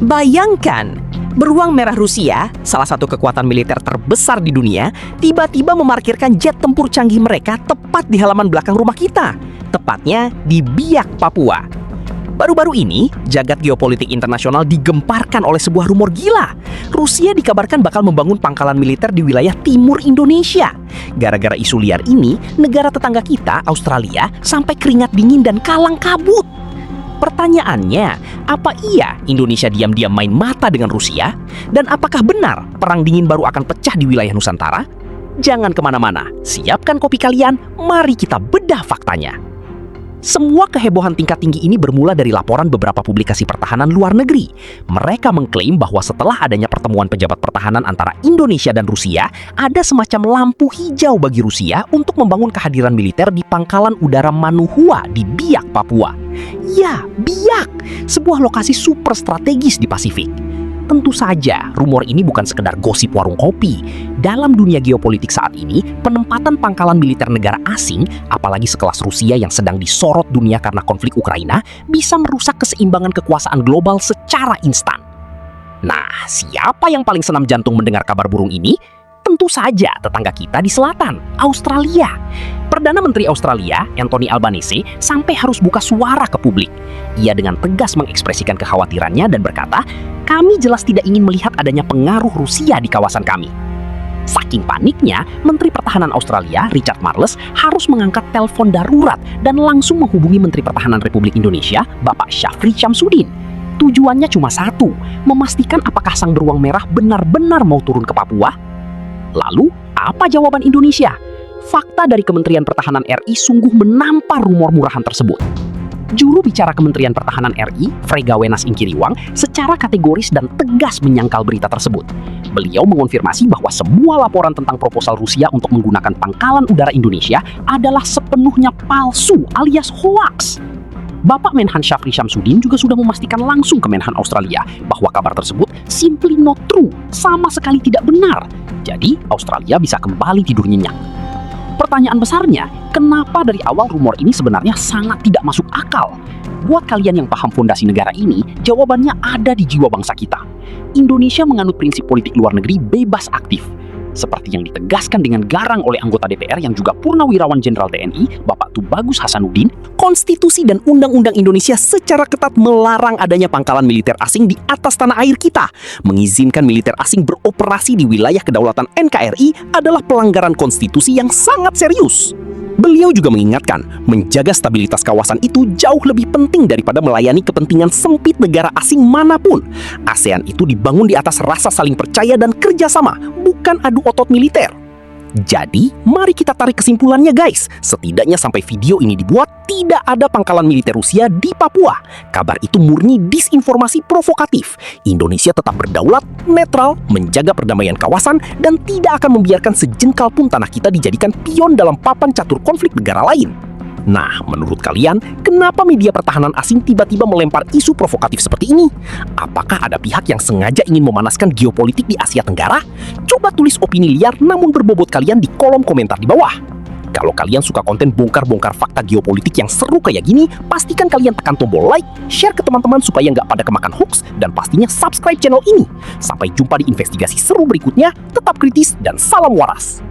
Bayangkan, beruang merah Rusia, salah satu kekuatan militer terbesar di dunia, tiba-tiba memarkirkan jet tempur canggih mereka tepat di halaman belakang rumah kita, tepatnya di Biak, Papua. Baru-baru ini, jagat geopolitik internasional digemparkan oleh sebuah rumor gila. Rusia dikabarkan bakal membangun pangkalan militer di wilayah timur Indonesia. Gara-gara isu liar ini, negara tetangga kita, Australia, sampai keringat dingin dan kalang kabut. Pertanyaannya, apa iya Indonesia diam-diam main mata dengan Rusia? Dan apakah benar perang dingin baru akan pecah di wilayah Nusantara? Jangan kemana-mana, siapkan kopi kalian, mari kita bedah faktanya. Semua kehebohan tingkat tinggi ini bermula dari laporan beberapa publikasi pertahanan luar negeri. Mereka mengklaim bahwa setelah adanya pertemuan pejabat pertahanan antara Indonesia dan Rusia, ada semacam lampu hijau bagi Rusia untuk membangun kehadiran militer di pangkalan udara Manuhua di Biak, Papua. Ya, Biak, sebuah lokasi super strategis di Pasifik. Tentu saja, rumor ini bukan sekedar gosip warung kopi. Dalam dunia geopolitik saat ini, penempatan pangkalan militer negara asing, apalagi sekelas Rusia yang sedang disorot dunia karena konflik Ukraina, bisa merusak keseimbangan kekuasaan global secara instan. Nah, siapa yang paling senam jantung mendengar kabar burung ini? Tentu saja tetangga kita di selatan, Australia. Perdana Menteri Australia, Anthony Albanese, sampai harus buka suara ke publik. Ia dengan tegas mengekspresikan kekhawatirannya dan berkata, "Kami jelas tidak ingin melihat adanya pengaruh Rusia di kawasan kami." Saking paniknya, Menteri Pertahanan Australia, Richard Marles, harus mengangkat telepon darurat dan langsung menghubungi Menteri Pertahanan Republik Indonesia, Bapak Syafri Syamsuddin. Tujuannya cuma satu, memastikan apakah sang beruang merah benar-benar mau turun ke Papua. Lalu, apa jawaban Indonesia? Fakta dari Kementerian Pertahanan RI sungguh menampar rumor murahan tersebut. Juru bicara Kementerian Pertahanan RI, Frega Wenas Ingkiriwang, secara kategoris dan tegas menyangkal berita tersebut. Beliau mengonfirmasi bahwa semua laporan tentang proposal Rusia untuk menggunakan pangkalan udara Indonesia adalah sepenuhnya palsu alias hoaks. Bapak Menhan Syafri Syamsuddin juga sudah memastikan langsung ke Menhan Australia bahwa kabar tersebut simply not true, sama sekali tidak benar. Jadi, Australia bisa kembali tidur nyenyak. Pertanyaan besarnya, kenapa dari awal rumor ini sebenarnya sangat tidak masuk akal? Buat kalian yang paham fondasi negara ini, jawabannya ada di jiwa bangsa kita. Indonesia menganut prinsip politik luar negeri bebas aktif. Seperti yang ditegaskan dengan garang oleh anggota DPR yang juga Purnawirawan Jenderal TNI, Bapak Tubagus Hasanuddin, konstitusi dan undang-undang Indonesia secara ketat melarang adanya pangkalan militer asing di atas tanah air kita. Mengizinkan militer asing beroperasi di wilayah kedaulatan NKRI adalah pelanggaran konstitusi yang sangat serius. Beliau juga mengingatkan, menjaga stabilitas kawasan itu jauh lebih penting daripada melayani kepentingan sempit negara asing manapun. ASEAN itu dibangun di atas rasa saling percaya dan kerjasama, bukan adu otot militer. Jadi, mari kita tarik kesimpulannya guys. Setidaknya sampai video ini dibuat, tidak ada pangkalan militer Rusia di Papua. Kabar itu murni disinformasi provokatif. Indonesia tetap berdaulat, netral, menjaga perdamaian kawasan, dan tidak akan membiarkan sejengkal pun tanah kita dijadikan pion dalam papan catur konflik negara lain. Nah, menurut kalian, kenapa media pertahanan asing tiba-tiba melempar isu provokatif seperti ini? Apakah ada pihak yang sengaja ingin memanaskan geopolitik di Asia Tenggara? Coba tulis opini liar namun berbobot kalian di kolom komentar di bawah. Kalau kalian suka konten bongkar-bongkar fakta geopolitik yang seru kayak gini, pastikan kalian tekan tombol like, share ke teman-teman supaya nggak pada kemakan hoax, dan pastinya subscribe channel ini. Sampai jumpa di investigasi seru berikutnya, tetap kritis dan salam waras.